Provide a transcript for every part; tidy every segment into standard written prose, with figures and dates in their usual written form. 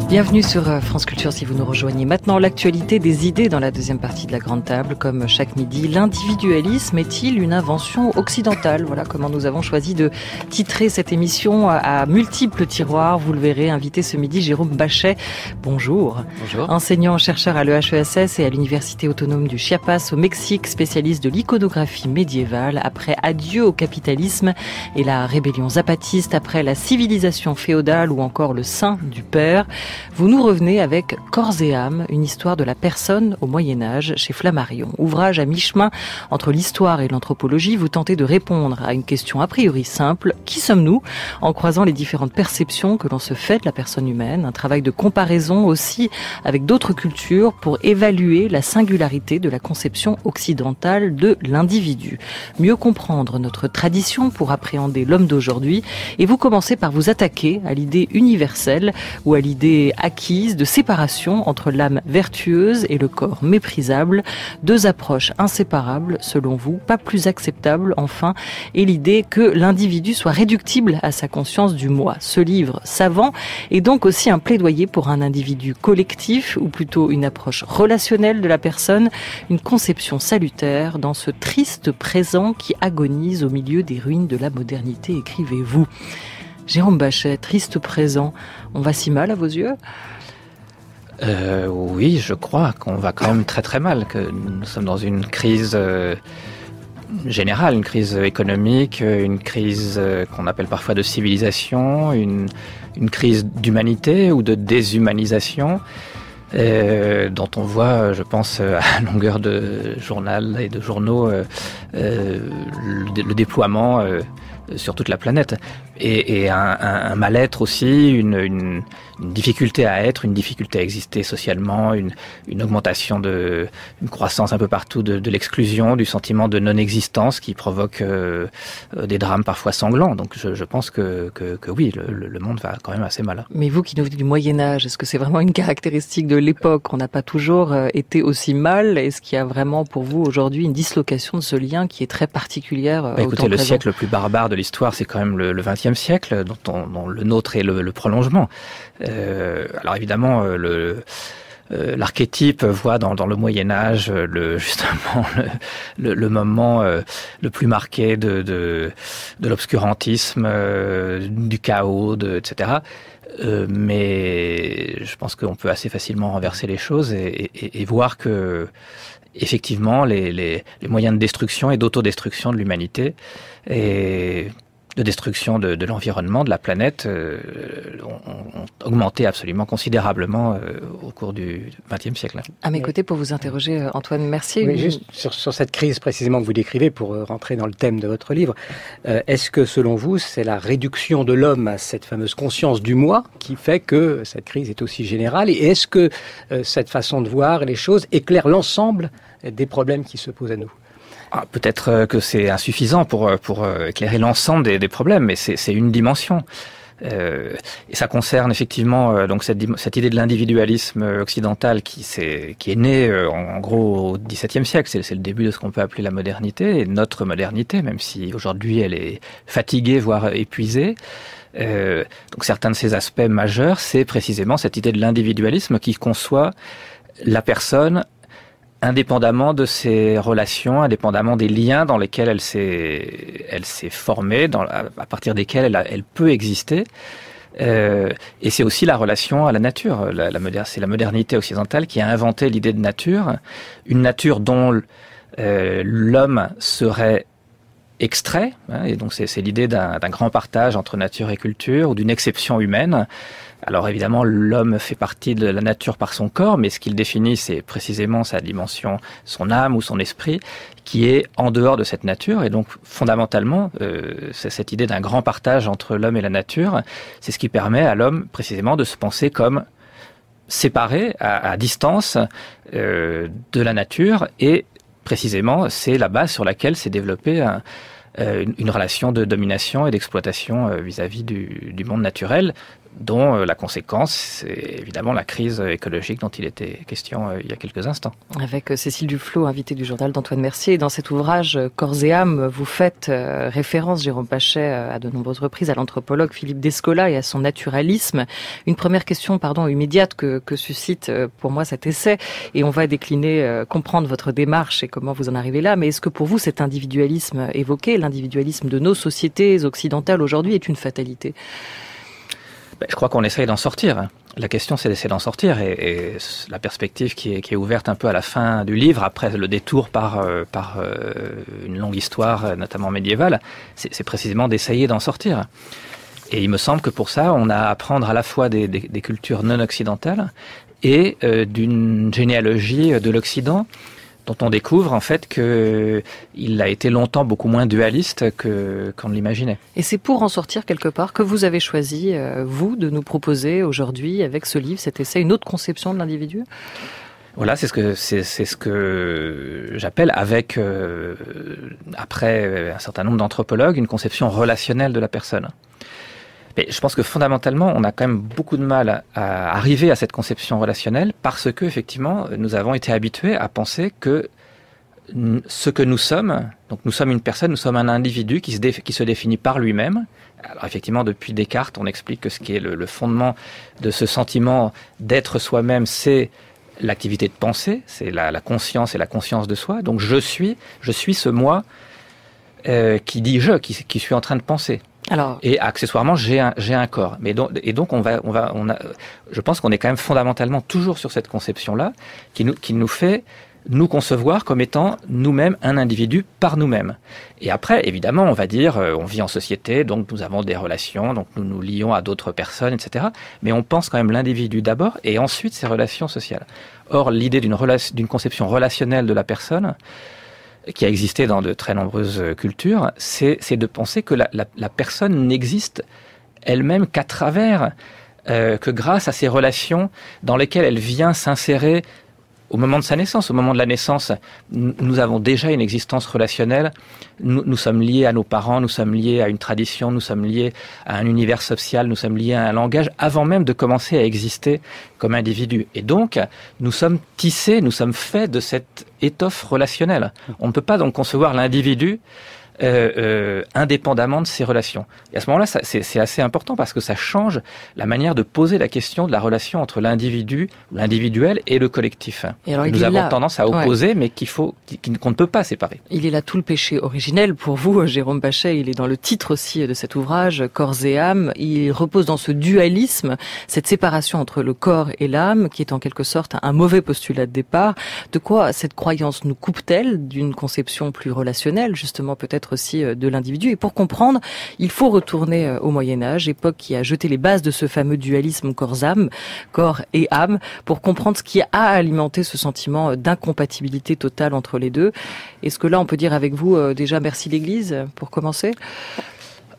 Bienvenue sur France Culture si vous nous rejoignez. Maintenant, l'actualité des idées dans la deuxième partie de la Grande Table. Comme chaque midi, l'individualisme est-il une invention occidentale? Voilà comment nous avons choisi de titrer cette émission à multiples tiroirs. Vous le verrez, invité ce midi, Jérôme Bachet. Bonjour. Bonjour. Enseignant-chercheur à l'EHESS et à l'Université autonome du Chiapas au Mexique, spécialiste de l'iconographie médiévale. Après Adieu au capitalisme et la rébellion zapatiste, après la civilisation féodale ou encore le sein du père, vous nous revenez avec Corps et âme, une histoire de la personne au Moyen-Âge chez Flammarion. Ouvrage à mi-chemin entre l'histoire et l'anthropologie, vous tentez de répondre à une question a priori simple. Qui sommes-nous? En croisant les différentes perceptions que l'on se fait de la personne humaine. Un travail de comparaison aussi avec d'autres cultures pour évaluer la singularité de la conception occidentale de l'individu. Mieux comprendre notre tradition pour appréhender l'homme d'aujourd'hui. Et vous commencez par vous attaquer à l'idée universelle ou à l'idée acquise de séparation entre l'âme vertueuse et le corps méprisable. Deux approches inséparables, selon vous, pas plus acceptables, enfin, et l'idée que l'individu soit réductible à sa conscience du moi. Ce livre savant est donc aussi un plaidoyer pour un individu collectif, ou plutôt une approche relationnelle de la personne, une conception salutaire dans ce triste présent qui agonise au milieu des ruines de la modernité, écrivez-vous. Jérôme Bachet, triste présent, on va si mal à vos yeux? Oui, je crois qu'on va quand même très très mal, que nous sommes dans une crise générale, une crise économique, une crise qu'on appelle parfois de civilisation, une crise d'humanité ou de déshumanisation, dont on voit, je pense, à longueur de journal et de journaux, le déploiement sur toute la planète. Et un mal-être aussi, une difficulté à être, une difficulté à exister socialement, une augmentation une croissance un peu partout de l'exclusion, du sentiment de non-existence qui provoque des drames parfois sanglants. Donc je pense que oui, le monde va quand même assez mal. Mais vous qui nous venez du Moyen-Âge, est-ce que c'est vraiment une caractéristique de l'époque? On n'a pas toujours été aussi mal. Est-ce qu'il y a vraiment pour vous aujourd'hui une dislocation de ce lien qui est très particulière? Écoutez, le siècle le plus barbare de l'histoire, c'est quand même le XXe siècle, dont le nôtre est le prolongement. Alors évidemment, l'archétype voit dans le Moyen-Âge justement le moment le plus marqué de l'obscurantisme, du chaos, etc. Mais je pense qu'on peut assez facilement renverser les choses et voir que effectivement les moyens de destruction et d'autodestruction de l'humanité et de destruction de l'environnement, de la planète, ont augmenté absolument considérablement au cours du XXe siècle. À mes côtés, pour vous interroger, Antoine Mercier. Oui, juste sur cette crise précisément que vous décrivez, pour rentrer dans le thème de votre livre, est-ce que selon vous, c'est la réduction de l'homme à cette fameuse conscience du moi qui fait que cette crise est aussi générale? Et est-ce que cette façon de voir les choses éclaire l'ensemble des problèmes qui se posent à nous? Peut-être que c'est insuffisant pour éclairer l'ensemble des problèmes, mais c'est une dimension. Et ça concerne effectivement donc cette idée de l'individualisme occidental qui est née en gros au XVIIe siècle. C'est le début de ce qu'on peut appeler la modernité, et notre modernité, même si aujourd'hui elle est fatiguée, voire épuisée. Donc certains de ces aspects majeurs, c'est précisément cette idée de l'individualisme qui conçoit la personne indépendamment de ses relations, indépendamment des liens dans lesquels elle s'est formée, à partir desquels elle peut exister. Et c'est aussi la relation à la nature. C'est la modernité occidentale qui a inventé l'idée de nature, une nature dont l'homme serait extrait, hein, et donc c'est l'idée d'un grand partage entre nature et culture, ou d'une exception humaine. Alors évidemment, l'homme fait partie de la nature par son corps, mais ce qu'il définit, c'est précisément sa dimension, son âme ou son esprit, qui est en dehors de cette nature. Et donc fondamentalement, c'est cette idée d'un grand partage entre l'homme et la nature, c'est ce qui permet à l'homme précisément de se penser comme séparé, à distance de la nature, et précisément c'est la base sur laquelle s'est développée une relation de domination et d'exploitation vis-à-vis du monde naturel, dont la conséquence, c'est évidemment la crise écologique dont il était question il y a quelques instants. Avec Cécile Duflot, invitée du journal d'Antoine Mercier. Dans cet ouvrage Corps et âme, vous faites référence, Jérôme Pachet, à de nombreuses reprises à l'anthropologue Philippe Descola et à son naturalisme. Une première question, immédiate que suscite pour moi cet essai, et on va décliner, comprendre votre démarche et comment vous en arrivez là. Mais est-ce que pour vous cet individualisme évoqué, l'individualisme de nos sociétés occidentales aujourd'hui, est une fatalité ? Je crois qu'on essaye d'en sortir. La question, c'est d'essayer d'en sortir. Et la perspective qui est ouverte un peu à la fin du livre, après le détour par une longue histoire, notamment médiévale, c'est précisément d'essayer d'en sortir. Et il me semble que pour ça, on a à apprendre à la fois des cultures non occidentales et d'une généalogie de l'Occident, dont on découvre en fait qu'il a été longtemps beaucoup moins dualiste qu'on ne l'imaginait. Et c'est pour en sortir quelque part que vous avez choisi, vous, de nous proposer aujourd'hui, avec ce livre, cet essai, une autre conception de l'individu ? Voilà, c'est ce que j'appelle après un certain nombre d'anthropologues, une conception relationnelle de la personne. Mais je pense que fondamentalement, on a quand même beaucoup de mal à arriver à cette conception relationnelle parce que, effectivement, nous avons été habitués à penser que ce que nous sommes, donc nous sommes une personne, nous sommes un individu qui se définit par lui-même. Alors effectivement, depuis Descartes, on explique que ce qui est le fondement de ce sentiment d'être soi-même, c'est l'activité de pensée, c'est la conscience et la conscience de soi. Donc je suis ce moi qui dit je, qui suis en train de penser. Alors, et accessoirement, j'ai un corps. Mais donc, je pense qu'on est quand même fondamentalement toujours sur cette conception-là, qui nous fait nous concevoir comme étant nous-mêmes un individu par nous-mêmes. Et après, évidemment, on va dire, on vit en société, donc nous avons des relations, donc nous nous lions à d'autres personnes, etc. Mais on pense quand même l'individu d'abord, et ensuite ses relations sociales. Or, l'idée d'une conception relationnelle de la personne, qui a existé dans de très nombreuses cultures, c'est de penser que la personne n'existe elle-même qu'à travers, que grâce à ces relations dans lesquelles elle vient s'insérer au moment de sa naissance. Au moment de la naissance, nous avons déjà une existence relationnelle. Nous sommes liés à nos parents, nous sommes liés à une tradition, nous sommes liés à un univers social, nous sommes liés à un langage, avant même de commencer à exister comme individu. Et donc, nous sommes tissés, nous sommes faits de cette étoffe relationnelle. On ne peut pas donc concevoir l'individu indépendamment de ses relations. Et à ce moment-là, c'est assez important parce que ça change la manière de poser la question de la relation entre l'individu, l'individuel et le collectif. Et alors, nous avons tendance à opposer, mais qu'on ne peut pas séparer. Il est là tout le péché originel pour vous, Jérôme Pachet. Il est dans le titre aussi de cet ouvrage, Corps et âme. Il repose dans ce dualisme, cette séparation entre le corps et l'âme, qui est en quelque sorte un mauvais postulat de départ. De quoi cette croyance nous coupe-t-elle d'une conception plus relationnelle, justement peut-être aussi de l'individu? Et pour comprendre, il faut retourner au Moyen-Âge, époque qui a jeté les bases de ce fameux dualisme corps-âme, corps et âme, pour comprendre ce qui a alimenté ce sentiment d'incompatibilité totale entre les deux. Est-ce que là, on peut dire avec vous déjà merci l'Église, pour commencer ?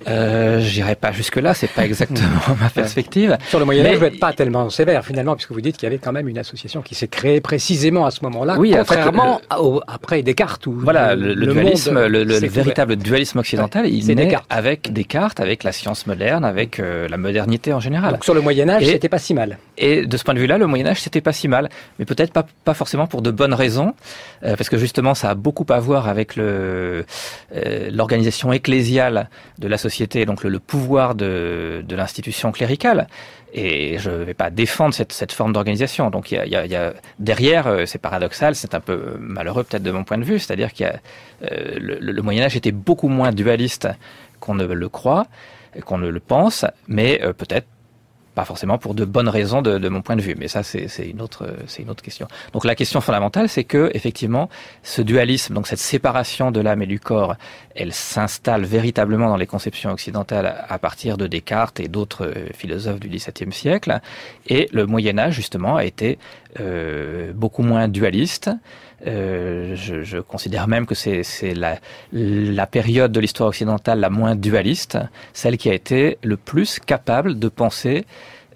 J'irai pas jusque-là, c'est pas exactement ma perspective. Sur le Moyen-Âge, vous n'êtes pas tellement sévère finalement, puisque vous dites qu'il y avait quand même une association qui s'est créée précisément à ce moment-là, oui, contrairement après Descartes. Où voilà, le dualisme, le véritable dualisme occidental, il naît avec Descartes, avec la science moderne, avec la modernité en général. Donc sur le Moyen-Âge, c'était pas si mal. Et de ce point de vue-là, le Moyen-Âge, c'était pas si mal, mais peut-être pas forcément pour de bonnes raisons, parce que justement, ça a beaucoup à voir avec l'organisation ecclésiale de la société, donc le pouvoir de l'institution cléricale. Et je ne vais pas défendre cette forme d'organisation. Donc il y a derrière, c'est paradoxal, c'est un peu malheureux peut-être de mon point de vue, c'est-à-dire qu'il y a le Moyen-Âge était beaucoup moins dualiste qu'on ne le croit, qu'on ne le pense, mais peut-être pas forcément pour de bonnes raisons de mon point de vue, mais ça c'est une autre question. Donc la question fondamentale, c'est que effectivement ce dualisme, donc cette séparation de l'âme et du corps, elle s'installe véritablement dans les conceptions occidentales à partir de Descartes et d'autres philosophes du XVIIe siècle, et le Moyen Âge justement a été beaucoup moins dualiste. Je considère même que c'est la période de l'histoire occidentale la moins dualiste, celle qui a été le plus capable de penser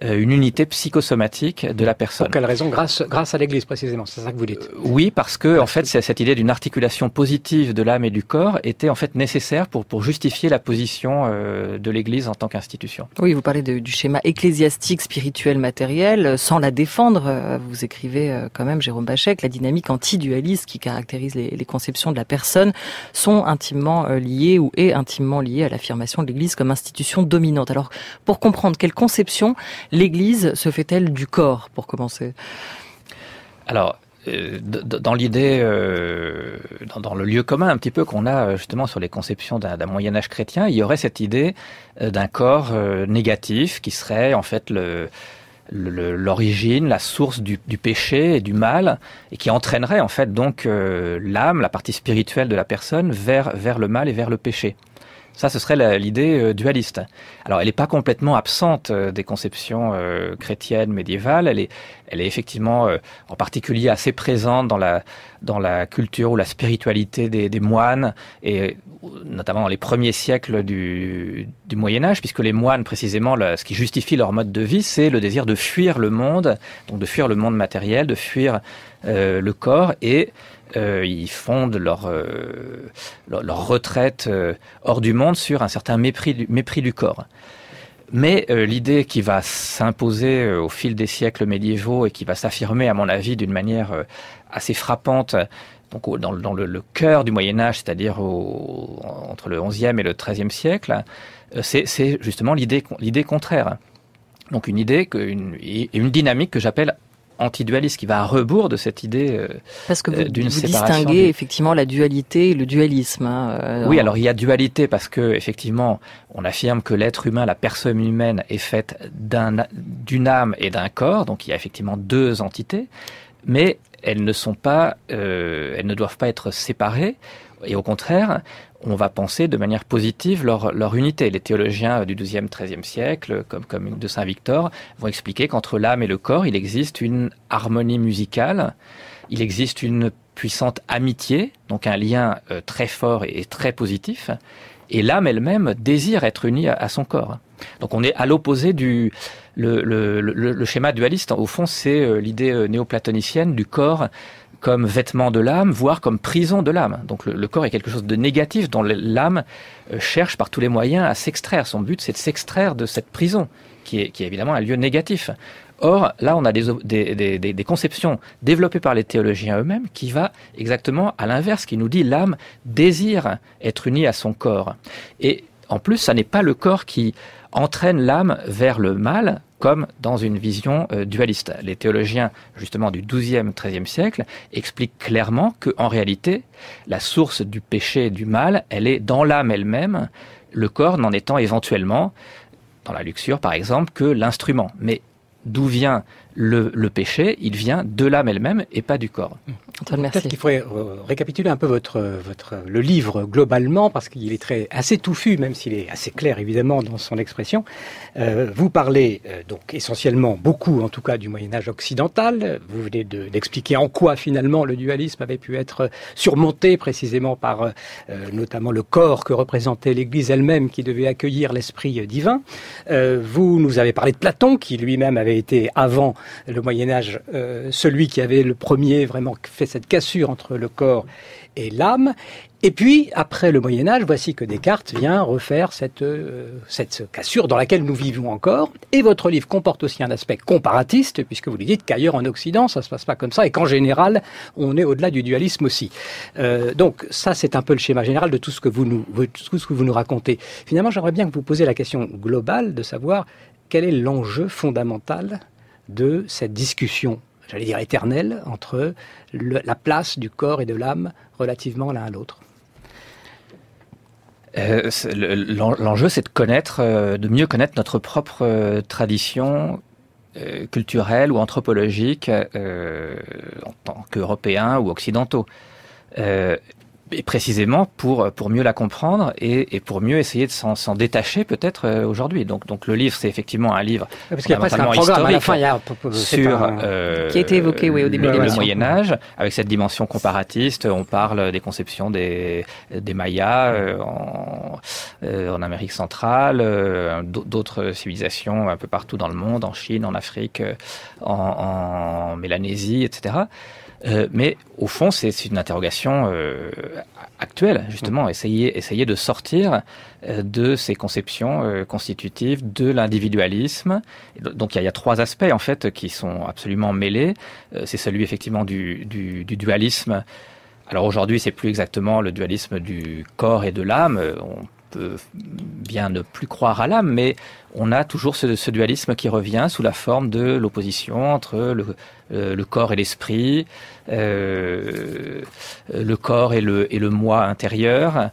une unité psychosomatique de la personne. Pour quelle raison? Grâce à l'Église précisément, c'est ça que vous dites? Oui, parce que en fait, cette idée d'une articulation positive de l'âme et du corps était en fait nécessaire pour justifier la position de l'Église en tant qu'institution. Oui, vous parlez du schéma ecclésiastique, spirituel, matériel, sans la défendre. Vous écrivez quand même, Jérôme Bachet, que la dynamique antidualiste qui caractérise les conceptions de la personne sont intimement liées ou est intimement liée à l'affirmation de l'Église comme institution dominante. Alors, pour comprendre quelle conception l'Église se fait-elle du corps, pour commencer? Alors, dans l'idée, dans le lieu commun un petit peu qu'on a justement sur les conceptions d'un Moyen-Âge chrétien, il y aurait cette idée d'un corps négatif qui serait en fait l'origine, la source du péché et du mal, et qui entraînerait en fait donc l'âme, la partie spirituelle de la personne, vers le mal et vers le péché. Ça, ce serait l'idée dualiste. Alors, elle n'est pas complètement absente des conceptions chrétiennes médiévales. Elle est effectivement, en particulier, assez présente dans la culture ou la spiritualité des moines, et notamment dans les premiers siècles du Moyen Âge, puisque les moines, précisément, ce qui justifie leur mode de vie, c'est le désir de fuir le monde, donc de fuir le monde matériel, de fuir le corps, et ils fondent leur retraite hors du monde sur un certain mépris du corps. Mais l'idée qui va s'imposer au fil des siècles médiévaux et qui va s'affirmer, à mon avis, d'une manière assez frappante, donc dans le cœur du Moyen-Âge, c'est-à-dire entre le XIe et le XIIIe siècle, c'est justement l'idée contraire. Donc une idée, une dynamique que j'appelle antidualiste, qui va à rebours de cette idée parce que d'une vous séparation. Distinguez effectivement la dualité et le dualisme. Oui, alors il y a dualité parce que effectivement, on affirme que l'être humain, la personne humaine, est faite d'une âme et d'un corps, donc il y a effectivement deux entités, mais elles ne doivent pas être séparées. Et au contraire, on va penser de manière positive leur unité. Les théologiens du XIIe, XIIIe siècle, comme de Saint-Victor, vont expliquer qu'entre l'âme et le corps, il existe une harmonie musicale, il existe une puissante amitié, donc un lien très fort et très positif, et l'âme elle-même désire être unie à son corps. Donc on est à l'opposé le schéma dualiste. Au fond, c'est l'idée néoplatonicienne du corps comme vêtement de l'âme, voire comme prison de l'âme. Donc le corps est quelque chose de négatif dont l'âme cherche par tous les moyens à s'extraire. Son but, c'est de s'extraire de cette prison, qui est évidemment un lieu négatif. Or, là, on a des conceptions développées par les théologiens eux-mêmes qui va exactement à l'inverse, qui nous dit l'âme désire être unie à son corps. Et en plus, ça n'est pas le corps qui entraîne l'âme vers le mal, comme dans une vision dualiste. Les théologiens, justement, du XIIe, XIIIe siècle, expliquent clairement qu'en réalité, la source du péché et du mal, elle est dans l'âme elle-même, le corps n'en étant éventuellement, dans la luxure par exemple, que l'instrument. Mais d'où vient le péché? Il vient de l'âme elle-même et pas du corps. Antoine Mercier. Peut-être qu'il faudrait récapituler un peu le livre globalement, parce qu'il est assez touffu, même s'il est assez clair évidemment dans son expression. Vous parlez donc essentiellement, beaucoup en tout cas, du Moyen-Âge occidental. Vous venez d'expliquer en quoi finalement le dualisme avait pu être surmonté précisément par notamment le corps que représentait l'Église elle-même, qui devait accueillir l'esprit divin. Vous nous avez parlé de Platon, qui lui-même avait été avant le Moyen-Âge celui qui avait le premier vraiment fait cette cassure entre le corps et l'âme. Et puis, après le Moyen-Âge, voici que Descartes vient refaire cette cassure dans laquelle nous vivons encore. Et votre livre comporte aussi un aspect comparatiste, puisque vous lui dites qu'ailleurs en Occident, ça se passe pas comme ça, et qu'en général, on est au-delà du dualisme aussi. Donc, ça, c'est un peu le schéma général de tout ce que vous nous racontez. Finalement, j'aimerais bien que vous posiez la question globale de savoir quel est l'enjeu fondamental de cette discussion, j'allais dire éternelle, entre la place du corps et de l'âme relativement l'un à l'autre. L'enjeu, c'est de mieux connaître notre propre tradition culturelle ou anthropologique en tant qu'Européens ou occidentaux. et précisément pour mieux la comprendre et pour mieux essayer de s'en détacher peut-être aujourd'hui. Donc le livre, c'est effectivement un livre parce qu'il y a presque un programme à la fin, sur qui a été évoqué au début de le Moyen-Âge, avec cette dimension comparatiste. On parle des conceptions des Mayas en Amérique centrale, d'autres civilisations un peu partout dans le monde, en Chine, en Afrique, en Mélanésie, etc. Mais au fond, c'est une interrogation actuelle, justement, essayer de sortir de ces conceptions constitutives de l'individualisme. Donc il y a trois aspects, en fait, qui sont absolument mêlés. C'est celui, effectivement, du dualisme. Alors aujourd'hui, c'est plus exactement le dualisme du corps et de l'âme. On peut bien ne plus croire à l'âme, mais on a toujours ce dualisme qui revient sous la forme de l'opposition entre le corps et l'esprit, le corps et le moi intérieur.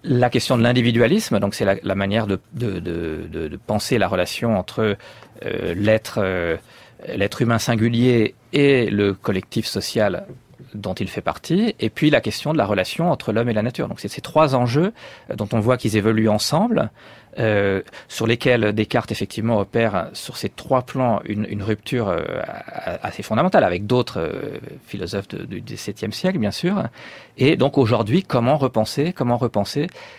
La question de l'individualisme, donc c'est la manière de penser la relation entre l'être humain singulier et le collectif social dont il fait partie, et puis la question de la relation entre l'homme et la nature. Donc c'est ces trois enjeux dont on voit qu'ils évoluent ensemble, sur lesquels Descartes effectivement opère sur ces trois plans une rupture assez fondamentale avec d'autres philosophes du XVIIe siècle bien sûr. Et donc aujourd'hui, comment repenser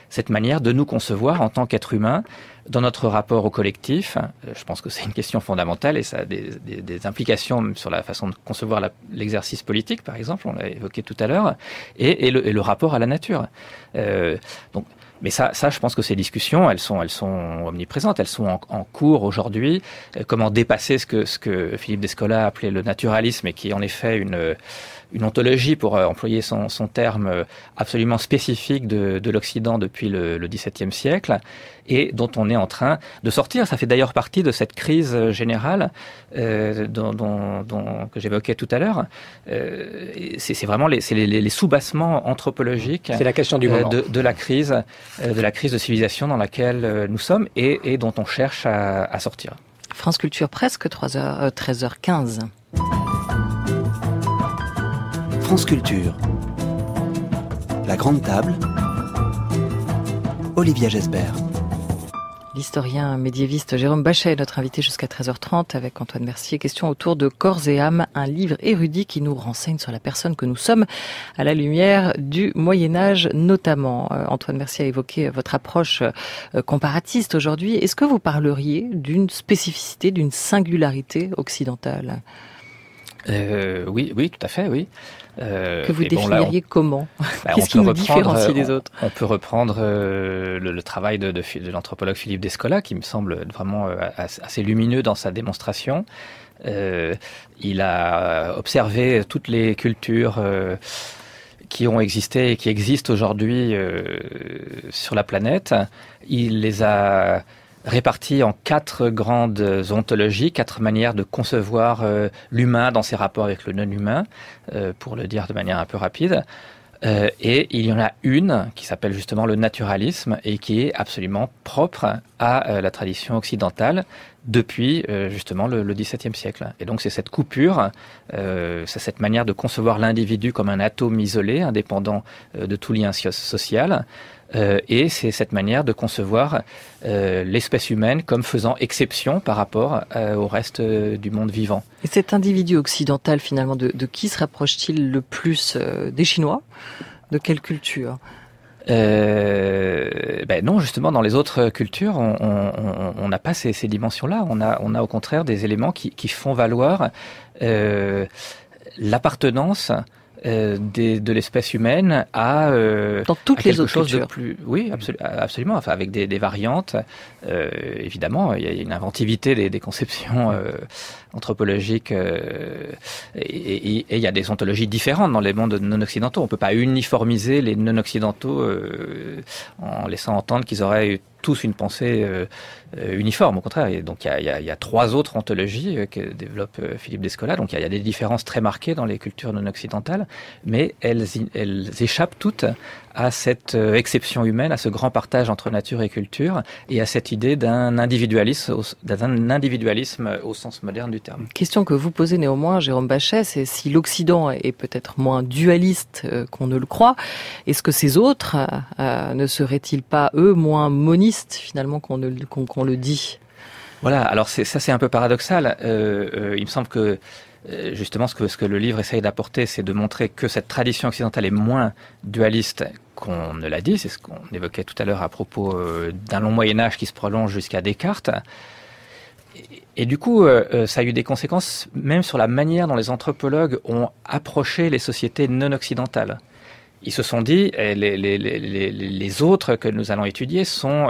cette manière de nous concevoir en tant qu'être humain dans notre rapport au collectif? Je pense que c'est une question fondamentale et ça a des implications sur la façon de concevoir l'exercice politique, par exemple, on l'a évoqué tout à l'heure, et le rapport à la nature. Mais ça, je pense que ces discussions, elles sont omniprésentes, elles sont en cours aujourd'hui. Comment dépasser ce que Philippe Descola appelait le naturalisme et qui est en effet une ontologie, pour employer son terme absolument spécifique de l'Occident depuis le XVIIe siècle, et dont on est en train de sortir. Ça fait d'ailleurs partie de cette crise générale que j'évoquais tout à l'heure. C'est vraiment les soubassements anthropologiques. C'est la question du moment. de la crise de civilisation dans laquelle nous sommes et dont on cherche à sortir. France Culture, presque 13h15. France Culture. La Grande Table. Olivia Gesbert. L'historien médiéviste Jérôme Bachet est notre invité jusqu'à 13h30 avec Antoine Mercier. Question autour de Corps et âme, un livre érudit qui nous renseigne sur la personne que nous sommes à la lumière du Moyen-Âge notamment. Antoine Mercier a évoqué votre approche comparatiste aujourd'hui. Est-ce que vous parleriez d'une spécificité, d'une singularité occidentale ? Oui, tout à fait, oui. Que vous définiriez comment ? Qu'est-ce qui nous différencie des autres ? On peut reprendre le travail de l'anthropologue Philippe Descola, qui me semble vraiment assez lumineux dans sa démonstration. Il a observé toutes les cultures qui ont existé et qui existent aujourd'hui sur la planète. Il les a répartis en 4 grandes ontologies, 4 manières de concevoir l'humain dans ses rapports avec le non-humain, pour le dire de manière un peu rapide. Et il y en a une qui s'appelle justement le naturalisme et qui est absolument propre à la tradition occidentale depuis justement le XVIIe siècle. Et donc c'est cette coupure, c'est cette manière de concevoir l'individu comme un atome isolé, indépendant de tout lien social. Et c'est cette manière de concevoir l'espèce humaine comme faisant exception par rapport au reste du monde vivant. Et cet individu occidental, finalement, de qui se rapproche-t-il le plus des Chinois ? De quelle culture ? Non, justement, dans les autres cultures, on n'a pas ces dimensions-là. On a au contraire des éléments qui font valoir l'appartenance de l'espèce humaine à dans toutes les autres chose cultures. De plus, oui, absolument. Enfin, avec des variantes. Évidemment, il y a une inventivité des conceptions anthropologiques et il y a des ontologies différentes dans les mondes non-occidentaux. On peut pas uniformiser les non-occidentaux en laissant entendre qu'ils auraient eu tous une pensée uniforme, au contraire. Et donc il y a 3 autres ontologies que développe Philippe Descola. Donc il y a des différences très marquées dans les cultures non occidentales, mais elles échappent toutes à cette exception humaine, à ce grand partage entre nature et culture, et à cette idée d'un individualisme au sens moderne du terme. Question que vous posez néanmoins, Jérôme Bachet, c'est si l'Occident est peut-être moins dualiste qu'on ne le croit, est-ce que ces autres ne seraient-ils pas, eux, moins monistes, finalement, qu'on le dit ? Voilà, alors c'est un peu paradoxal. Il me semble que justement, ce que le livre essaye d'apporter, c'est de montrer que cette tradition occidentale est moins dualiste qu'on ne l'a dit. C'est ce qu'on évoquait tout à l'heure à propos d'un long Moyen-Âge qui se prolonge jusqu'à Descartes. Et du coup, ça a eu des conséquences même sur la manière dont les anthropologues ont approché les sociétés non occidentales. Ils se sont dit, les autres que nous allons étudier sont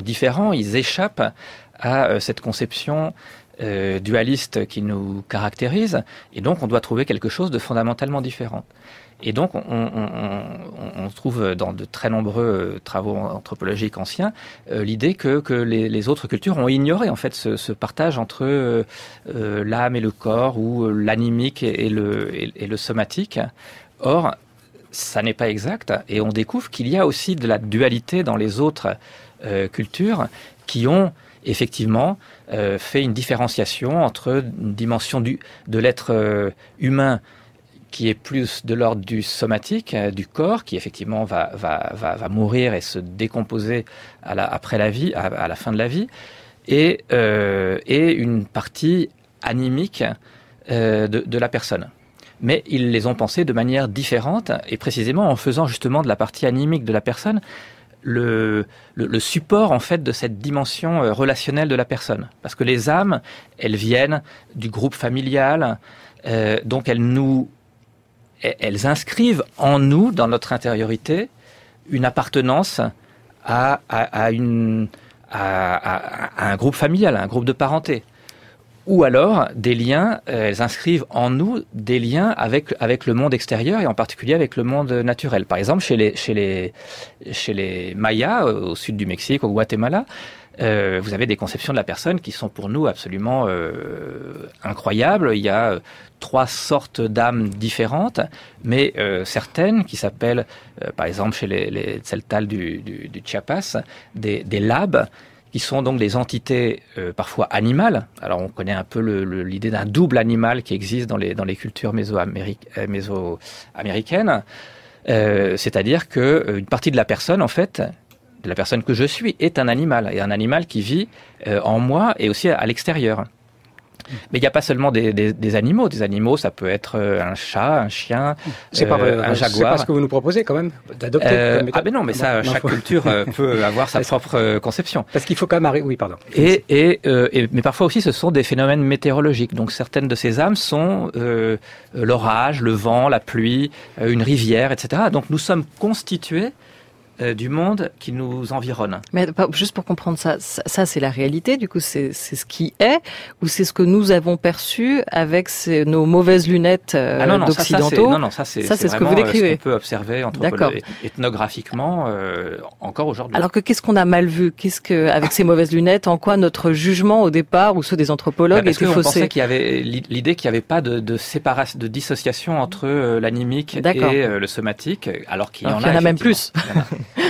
différents, ils échappent à cette conception dualiste qui nous caractérise, et donc on doit trouver quelque chose de fondamentalement différent. Et donc on trouve dans de très nombreux travaux anthropologiques anciens l'idée que les autres cultures ont ignoré en fait ce partage entre l'âme et le corps, ou l'animique et le somatique. Or, ça n'est pas exact, et on découvre qu'il y a aussi de la dualité dans les autres cultures qui ont effectivement fait une différenciation entre une dimension de l'être humain qui est plus de l'ordre du somatique, du corps, qui effectivement va mourir et se décomposer après la vie, à la fin de la vie, et une partie animique de la personne. Mais ils les ont pensés de manière différente, et précisément en faisant justement de la partie animique de la personne le support en fait de cette dimension relationnelle de la personne. Parce que les âmes, elles viennent du groupe familial, donc elles inscrivent en nous, dans notre intériorité, une appartenance à un groupe familial, à un groupe de parenté. Ou alors des liens, elles inscrivent en nous des liens avec le monde extérieur, et en particulier avec le monde naturel. Par exemple, chez les Mayas, au sud du Mexique, au Guatemala, vous avez des conceptions de la personne qui sont pour nous absolument incroyables. Il y a 3 sortes d'âmes différentes, mais certaines qui s'appellent, par exemple chez les Tzeltal du Chiapas, des labs, qui sont donc des entités parfois animales. Alors on connaît un peu l'idée d'un double animal qui existe dans les cultures méso-américaines, c'est-à-dire qu'une partie de la personne, en fait, de la personne que je suis, est un animal, et un animal qui vit en moi et aussi à l'extérieur. Mais il n'y a pas seulement des animaux. Des animaux, ça peut être un chat, un chien, un jaguar. C'est pas ce que vous nous proposez quand même d'adopter comme méthode. Mais non, mais ça, chaque culture peut avoir sa propre conception. Parce qu'il faut quand même oui, pardon. Mais parfois aussi, ce sont des phénomènes météorologiques. Donc certaines de ces âmes sont l'orage, le vent, la pluie, une rivière, etc. Donc nous sommes constitués du monde qui nous environne. Mais juste pour comprendre ça c'est la réalité, du coup c'est ce qui est, ou c'est ce que nous avons perçu avec nos mauvaises lunettes d'occidentaux? Ça c'est ce que vous décrivez. Ce qu'on peut observer ethnographiquement encore aujourd'hui. Alors que qu'est-ce qu'on a mal vu? Avec ces mauvaises lunettes, en quoi notre jugement au départ, ou ceux des anthropologues, était faussé? Parce qu'on pensait qu'il y avait l'idée qu'il n'y avait pas de séparation, de dissociation entre l'animique et le somatique, alors qu'il y en a. Il y en a même plus.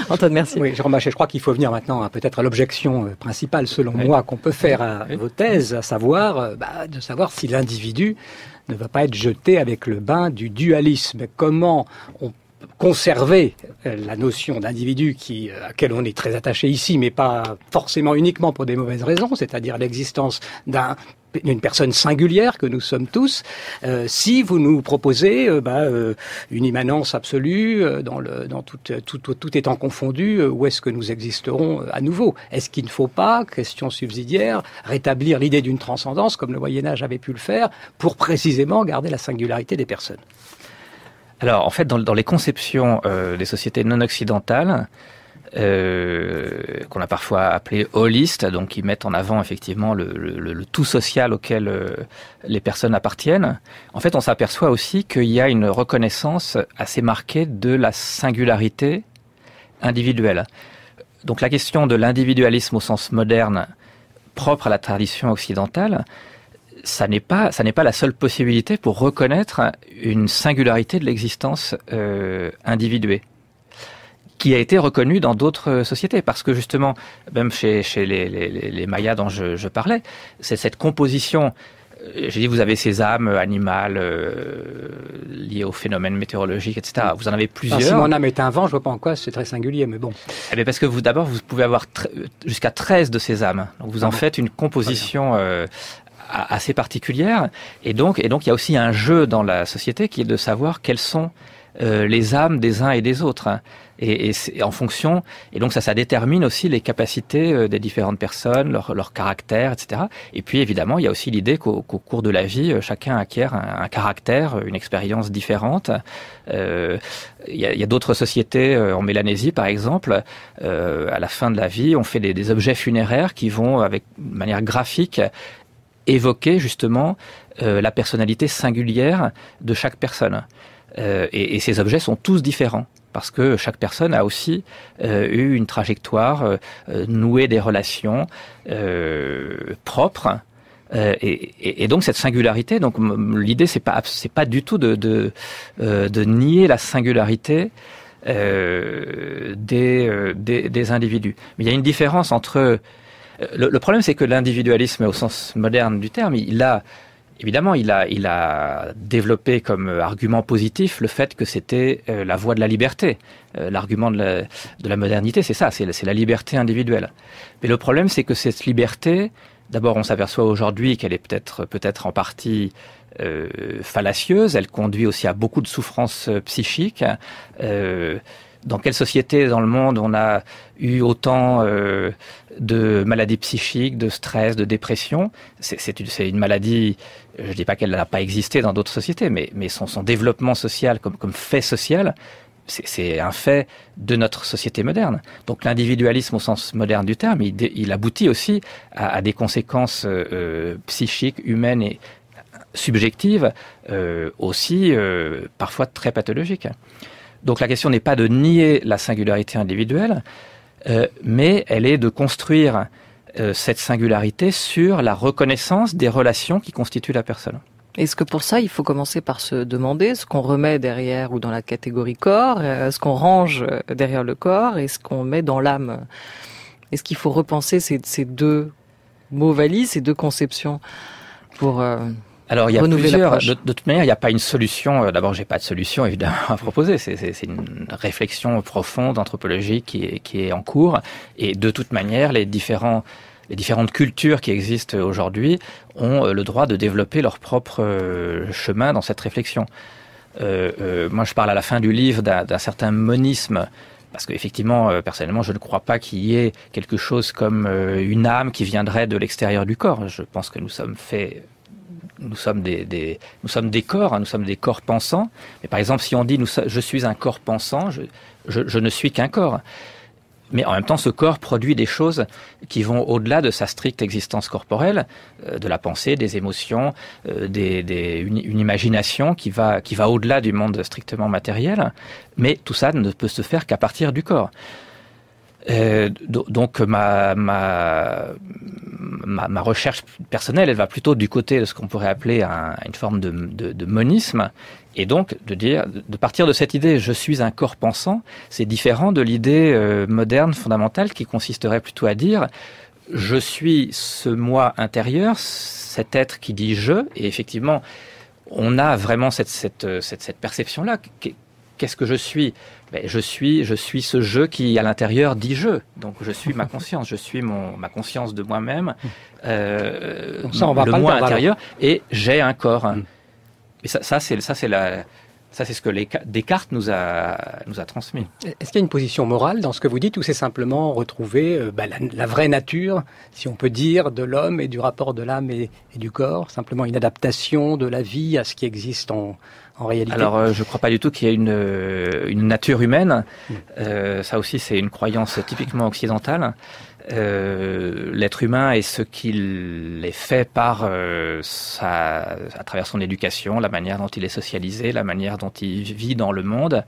Antoine, merci. Oui, Jérôme Bachet, je crois qu'il faut venir maintenant peut-être à l'objection principale, selon moi, qu'on peut faire à vos thèses, à savoir de savoir si l'individu ne va pas être jeté avec le bain du dualisme. Comment on conserver la notion d'individu à laquelle on est très attaché ici, mais pas forcément uniquement pour des mauvaises raisons, c'est-à-dire l'existence d'une personne singulière que nous sommes tous, si vous nous proposez une immanence absolue dans tout étant confondu, où est-ce que nous existerons à nouveau? Est-ce qu'il ne faut pas, question subsidiaire, rétablir l'idée d'une transcendance comme le Moyen-Âge avait pu le faire, pour précisément garder la singularité des personnes? Alors, en fait, dans les conceptions des sociétés non occidentales, qu'on a parfois appelées holistes, donc qui mettent en avant effectivement le tout social auquel les personnes appartiennent, en fait, on s'aperçoit aussi qu'il y a une reconnaissance assez marquée de la singularité individuelle. Donc, la question de l'individualisme au sens moderne, propre à la tradition occidentale, ça n'est pas la seule possibilité pour reconnaître une singularité de l'existence individuée. qui a été reconnu dans d'autres sociétés, parce que justement, même chez les Mayas dont je parlais, c'est cette composition. J'ai dit, vous avez ces âmes animales liées aux phénomènes météorologiques, etc. Vous en avez plusieurs. Alors, si mon âme est un vent, je vois pas en quoi c'est très singulier, mais bon. Eh bien, parce que vous pouvez avoir jusqu'à 13 de ces âmes. Donc vous en faites une composition assez particulière. Et donc il y a aussi un jeu dans la société qui est de savoir quelles sont les âmes des uns et des autres. Et c'est en fonction, et donc ça détermine aussi les capacités des différentes personnes, leur caractère, etc. Et puis évidemment, il y a aussi l'idée qu'au cours de la vie, chacun acquiert un caractère, une expérience différente. Il y a d'autres sociétés, en Mélanésie par exemple, à la fin de la vie, on fait des objets funéraires qui vont, avec de manière graphique, évoquer justement la personnalité singulière de chaque personne. Et ces objets sont tous différents, parce que chaque personne a aussi eu une trajectoire, noué des relations propres, et donc cette singularité. Donc l'idée c'est pas du tout de nier la singularité des individus. Mais il y a une différence entre le problème, c'est que l'individualisme, au sens moderne du terme, il a développé comme argument positif le fait que c'était la voie de la liberté. L'argument de la modernité, c'est ça, c'est la liberté individuelle. Mais le problème, c'est que cette liberté, d'abord, on s'aperçoit aujourd'hui qu'elle est peut-être en partie fallacieuse. Elle conduit aussi à beaucoup de souffrances psychiques. Dans quelle société dans le monde on a eu autant de maladies psychiques, de stress, de dépression? C'est une maladie, je ne dis pas qu'elle n'a pas existé dans d'autres sociétés, mais son développement social comme fait social, c'est un fait de notre société moderne. Donc l'individualisme au sens moderne du terme, il aboutit aussi à des conséquences psychiques, humaines et subjectives, aussi parfois très pathologiques. Donc la question n'est pas de nier la singularité individuelle, mais elle est de construire cette singularité sur la reconnaissance des relations qui constituent la personne. Est-ce que pour ça, il faut commencer par se demander ce qu'on remet derrière ou dans la catégorie corps, ce qu'on range derrière le corps et ce qu'on met dans l'âme? Est-ce qu'il faut repenser ces deux mots valises, ces deux conceptions pour... Alors, il y a plusieurs. De toute manière, il n'y a pas une solution. D'abord, j'ai pas de solution évidemment à proposer. C'est une réflexion profonde anthropologique qui est en cours. Et de toute manière, les différentes cultures qui existent aujourd'hui ont le droit de développer leur propre chemin dans cette réflexion. Moi, je parle à la fin du livre d'un certain monisme. Parce qu'effectivement, personnellement, je ne crois pas qu'il y ait quelque chose comme une âme qui viendrait de l'extérieur du corps. Je pense que nous sommes faits. Nous sommes des corps, hein, nous sommes des corps pensants. Mais par exemple, si on dit je suis un corps pensant, je ne suis qu'un corps. Mais en même temps, ce corps produit des choses qui vont au-delà de sa stricte existence corporelle, de la pensée, des émotions, une imagination qui va au-delà du monde strictement matériel. Mais tout ça ne peut se faire qu'à partir du corps. Donc ma recherche personnelle, elle va plutôt du côté de ce qu'on pourrait appeler une forme de monisme, et donc de partir de cette idée je suis un corps pensant, c'est différent de l'idée moderne fondamentale qui consisterait plutôt à dire je suis ce moi intérieur, cet être qui dit je, et effectivement on a vraiment cette perception-là. Qu'est-ce que je suis? Je suis ce je qui, à l'intérieur, dit je. Donc, je suis ma conscience. Je suis ma conscience de moi-même, le moi intérieur, et j'ai un corps. Et ça, c'est ce que Descartes nous a transmis. Est-ce qu'il y a une position morale dans ce que vous dites, ou c'est simplement retrouver la vraie nature, si on peut dire, de l'homme et du rapport de l'âme et du corps, simplement une adaptation de la vie à ce qui existe en réalité? Alors, je ne crois pas du tout qu'il y ait une nature humaine. Ça aussi, c'est une croyance typiquement occidentale. L'être humain est ce qu'il est fait par à travers son éducation, la manière dont il est socialisé, la manière dont il vit dans le monde.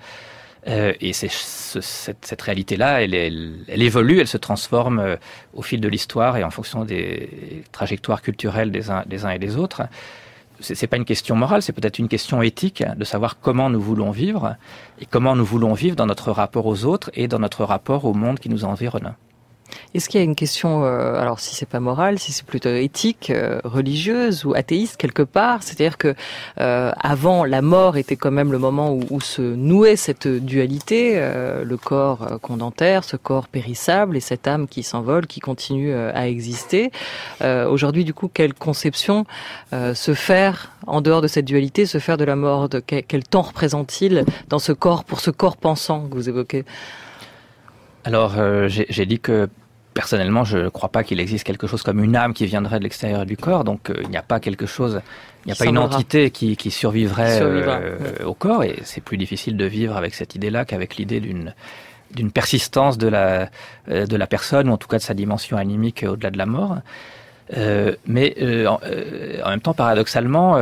Et cette réalité-là, elle évolue, elle se transforme au fil de l'histoire et en fonction des trajectoires culturelles des uns et des autres. c'est pas une question morale, c'est peut-être une question éthique de savoir comment nous voulons vivre et comment nous voulons vivre dans notre rapport aux autres et dans notre rapport au monde qui nous environne. Est-ce qu'il y a une question, alors si c'est pas morale, si c'est plutôt éthique, religieuse ou athéiste quelque part, c'est-à-dire que avant la mort était quand même le moment où se nouait cette dualité, le corps qu'on enterre, ce corps périssable et cette âme qui s'envole, qui continue à exister. Aujourd'hui, du coup, quelle conception se faire en dehors de cette dualité, se faire de la mort, quel temps représente-t-il dans ce corps, pour ce corps pensant que vous évoquez? Alors, j'ai dit que personnellement, je ne crois pas qu'il existe quelque chose comme une âme qui viendrait de l'extérieur du corps. Donc, il n'y a pas quelque chose, il n'y a pas une entité qui survivrait au corps. Et c'est plus difficile de vivre avec cette idée-là qu'avec l'idée d'une persistance de la personne, ou en tout cas de sa dimension animique au-delà de la mort. Mais en même temps, paradoxalement,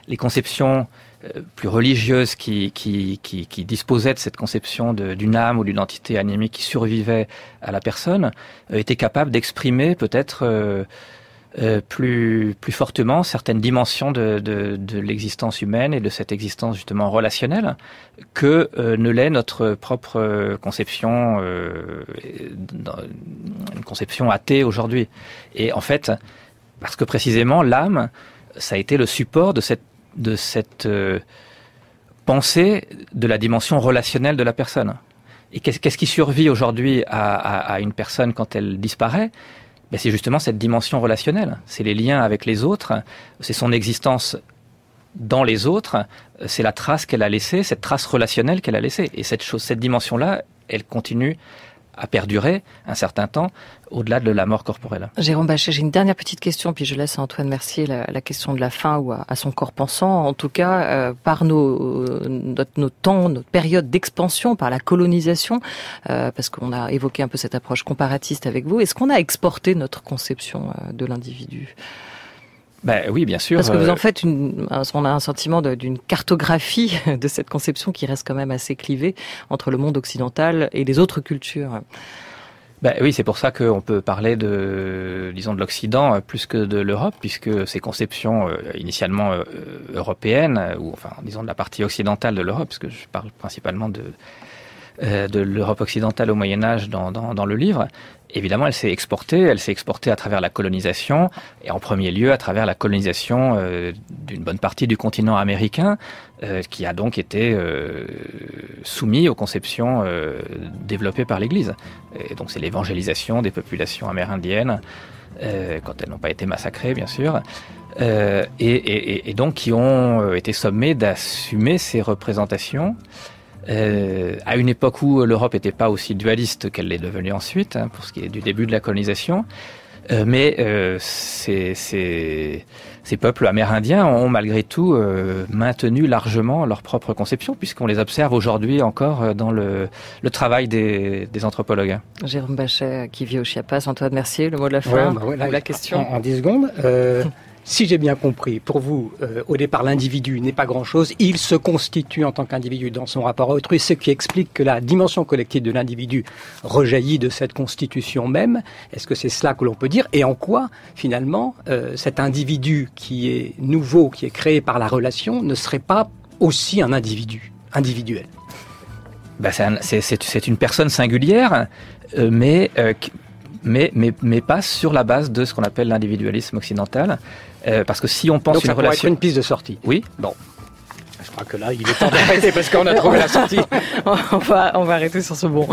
les conceptions plus religieuses qui disposaient de cette conception d'une âme ou d'une entité animique qui survivait à la personne étaient capables d'exprimer peut-être plus fortement certaines dimensions de l'existence humaine et de cette existence justement relationnelle que ne l'est notre propre conception, une conception athée aujourd'hui. Et en fait, parce que précisément l'âme, ça a été le support de cette pensée de la dimension relationnelle de la personne. Et qu'est-ce qui survit aujourd'hui à une personne quand elle disparaît? Ben, c'est justement cette dimension relationnelle. C'est les liens avec les autres, c'est son existence dans les autres, c'est la trace qu'elle a laissée, cette trace relationnelle qu'elle a laissée. Et cette dimension-là, elle continue à perdurer un certain temps au-delà de la mort corporelle. Jérôme Bachet, j'ai une dernière petite question, puis je laisse à Antoine Mercier la question de la fin ou à son corps pensant. En tout cas, par notre temps, notre période d'expansion, par la colonisation, parce qu'on a évoqué un peu cette approche comparatiste avec vous, est-ce qu'on a exporté notre conception de l'individu ? Ben oui, bien sûr. Parce que vous en faites on a un sentiment d'une cartographie de cette conception qui reste quand même assez clivée entre le monde occidental et les autres cultures. Ben oui, c'est pour ça qu'on peut parler de l'Occident plus que de l'Europe, puisque ces conceptions initialement européennes, ou enfin disons de la partie occidentale de l'Europe, parce que je parle principalement de l'Europe occidentale au Moyen-Âge dans le livre. Évidemment, elle s'est exportée à travers la colonisation, et en premier lieu à travers la colonisation d'une bonne partie du continent américain, qui a donc été soumis aux conceptions développées par l'Église. Et donc c'est l'évangélisation des populations amérindiennes, quand elles n'ont pas été massacrées, bien sûr, et donc qui ont été sommées d'assumer ces représentations, à une époque où l'Europe n'était pas aussi dualiste qu'elle l'est devenue ensuite, pour ce qui est du début de la colonisation. Mais ces peuples amérindiens ont malgré tout maintenu largement leur propre conception, puisqu'on les observe aujourd'hui encore dans le travail des anthropologues. Jérôme Bachet, qui vit au Chiapas. Antoine Mercier, le mot de la fin, ou la question en 10 secondes. Si j'ai bien compris, pour vous, au départ, l'individu n'est pas grand-chose. Il se constitue en tant qu'individu dans son rapport à autrui, ce qui explique que la dimension collective de l'individu rejaillit de cette constitution même. Est-ce que c'est cela que l'on peut dire? Et en quoi, finalement, cet individu qui est nouveau, qui est créé par la relation, ne serait pas aussi un individu, individuel? Ben c'est une personne singulière, mais pas sur la base de ce qu'on appelle l'individualisme occidental. Parce que si on pense donc une ça relation... pourrait être une piste de sortie. Oui. Bon. Je crois que là, il est temps d'arrêter parce qu'on a trouvé la sortie. on va arrêter sur ce bon.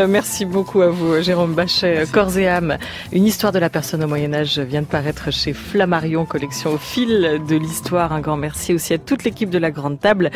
Merci beaucoup à vous, Jérôme Bachet. Merci. Corps et âme, une histoire de la personne au Moyen-Âge vient de paraître chez Flammarion, collection au fil de l'histoire. Un grand merci aussi à toute l'équipe de La Grande Table.